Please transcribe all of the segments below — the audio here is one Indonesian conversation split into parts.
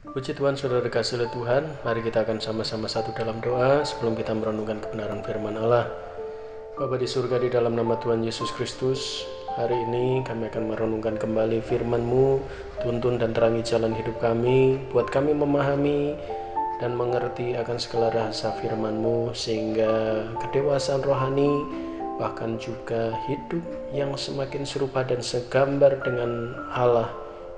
Puji Tuhan, saudara kasih oleh Tuhan. Mari kita akan sama-sama satu dalam doa sebelum kita merenungkan kebenaran firman Allah. Bapa di surga, di dalam nama Tuhan Yesus Kristus, hari ini kami akan merenungkan kembali firman-Mu. Tuntun dan terangi jalan hidup kami, buat kami memahami dan mengerti akan segala rahasia firman-Mu, sehingga kedewasaan rohani, bahkan juga hidup yang semakin serupa dan segambar dengan Allah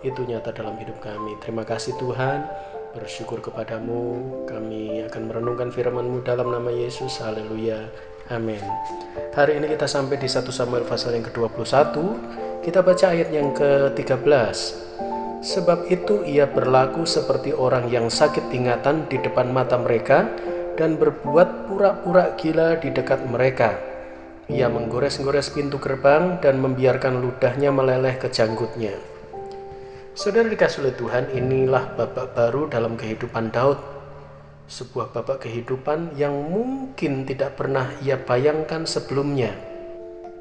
itu nyata dalam hidup kami. Terima kasih Tuhan, bersyukur kepadamu. Kami akan merenungkan firman-Mu dalam nama Yesus. Haleluya, amin. Hari ini kita sampai di 1 Samuel pasal yang ke-21. Kita baca ayat yang ke-13. Sebab itu ia berlaku seperti orang yang sakit ingatan di depan mata mereka, dan berbuat pura-pura gila di dekat mereka. Ia menggores-gores pintu gerbang dan membiarkan ludahnya meleleh ke janggutnya. Saudara dikasih oleh Tuhan, inilah babak baru dalam kehidupan Daud. Sebuah babak kehidupan yang mungkin tidak pernah ia bayangkan sebelumnya.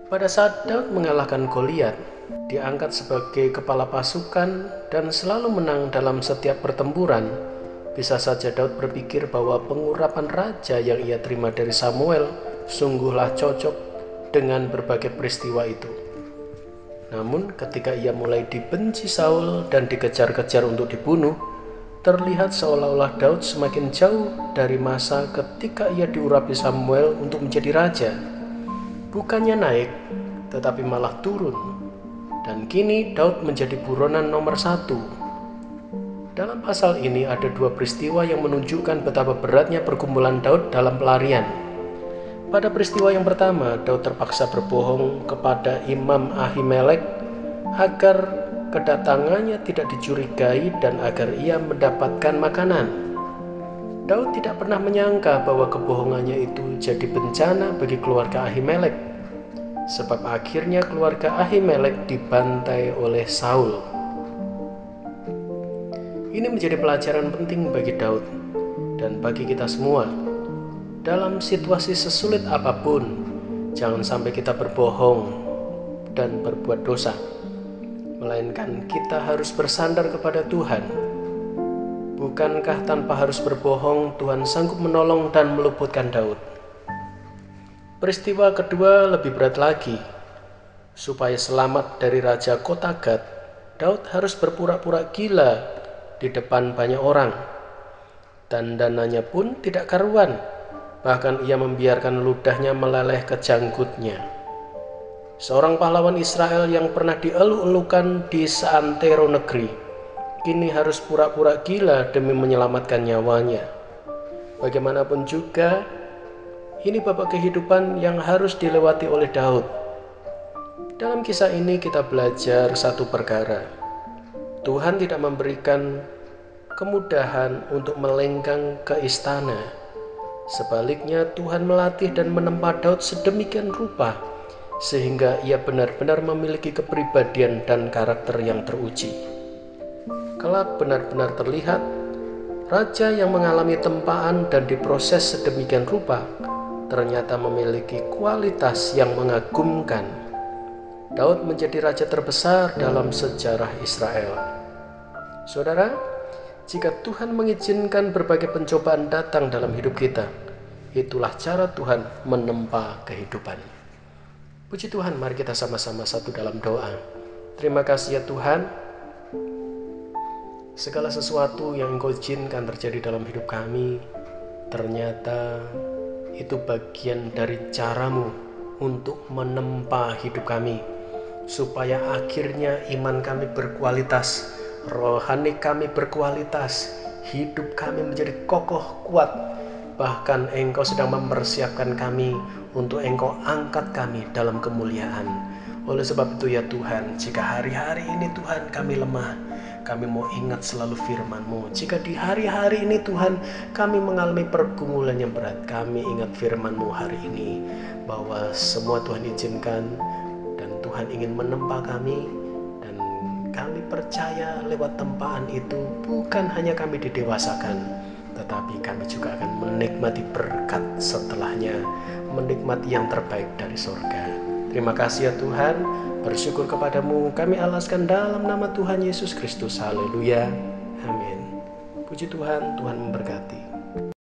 Pada saat Daud mengalahkan Goliat, diangkat sebagai kepala pasukan dan selalu menang dalam setiap pertempuran, bisa saja Daud berpikir bahwa pengurapan raja yang ia terima dari Samuel sungguhlah cocok dengan berbagai peristiwa itu. Namun ketika ia mulai dibenci Saul dan dikejar-kejar untuk dibunuh, terlihat seolah-olah Daud semakin jauh dari masa ketika ia diurapi Samuel untuk menjadi raja. Bukannya naik, tetapi malah turun. Dan kini Daud menjadi buronan nomor 1. Dalam pasal ini ada dua peristiwa yang menunjukkan betapa beratnya pergumulan Daud dalam pelarian. Pada peristiwa yang pertama, Daud terpaksa berbohong kepada Imam Ahimelek agar kedatangannya tidak dicurigai dan agar ia mendapatkan makanan. Daud tidak pernah menyangka bahwa kebohongannya itu jadi bencana bagi keluarga Ahimelek, sebab akhirnya keluarga Ahimelek dibantai oleh Saul. Ini menjadi pelajaran penting bagi Daud dan bagi kita semua. Dalam situasi sesulit apapun, jangan sampai kita berbohong dan berbuat dosa, melainkan kita harus bersandar kepada Tuhan. Bukankah tanpa harus berbohong, Tuhan sanggup menolong dan meluputkan Daud? Peristiwa kedua lebih berat lagi. Supaya selamat dari Raja kota Gad, Daud harus berpura-pura gila di depan banyak orang. Dandanannya pun tidak karuan. Bahkan ia membiarkan ludahnya meleleh ke janggutnya. Seorang pahlawan Israel yang pernah dielu-elukan di seantero negeri, kini harus pura-pura gila demi menyelamatkan nyawanya. Bagaimanapun juga, ini babak kehidupan yang harus dilewati oleh Daud. Dalam kisah ini kita belajar satu perkara. Tuhan tidak memberikan kemudahan untuk melenggang ke istana. Sebaliknya, Tuhan melatih dan menempa Daud sedemikian rupa sehingga ia benar-benar memiliki kepribadian dan karakter yang teruji. Kelak benar-benar terlihat raja yang mengalami tempaan dan diproses sedemikian rupa ternyata memiliki kualitas yang mengagumkan. Daud menjadi raja terbesar dalam sejarah Israel. Saudara, jika Tuhan mengizinkan berbagai pencobaan datang dalam hidup kita, itulah cara Tuhan menempa kehidupan. Puji Tuhan, mari kita sama-sama satu dalam doa. Terima kasih ya Tuhan, segala sesuatu yang Engkau izinkan terjadi dalam hidup kami, ternyata itu bagian dari caramu untuk menempa hidup kami, supaya akhirnya iman kami berkualitas, rohani kami berkualitas, hidup kami menjadi kokoh kuat. Bahkan Engkau sedang mempersiapkan kami untuk Engkau angkat kami dalam kemuliaan. Oleh sebab itu ya Tuhan, jika hari-hari ini Tuhan kami lemah, kami mau ingat selalu firman-Mu. Jika di hari-hari ini Tuhan kami mengalami pergumulan yang berat, kami ingat firman-Mu hari ini, bahwa semua Tuhan izinkan dan Tuhan ingin menempa kami. Kami percaya lewat tempaan itu bukan hanya kami didewasakan, tetapi kami juga akan menikmati berkat setelahnya, menikmati yang terbaik dari surga. Terima kasih ya Tuhan, bersyukur kepadamu kami alaskan dalam nama Tuhan Yesus Kristus. Haleluya, amin. Puji Tuhan, Tuhan memberkati.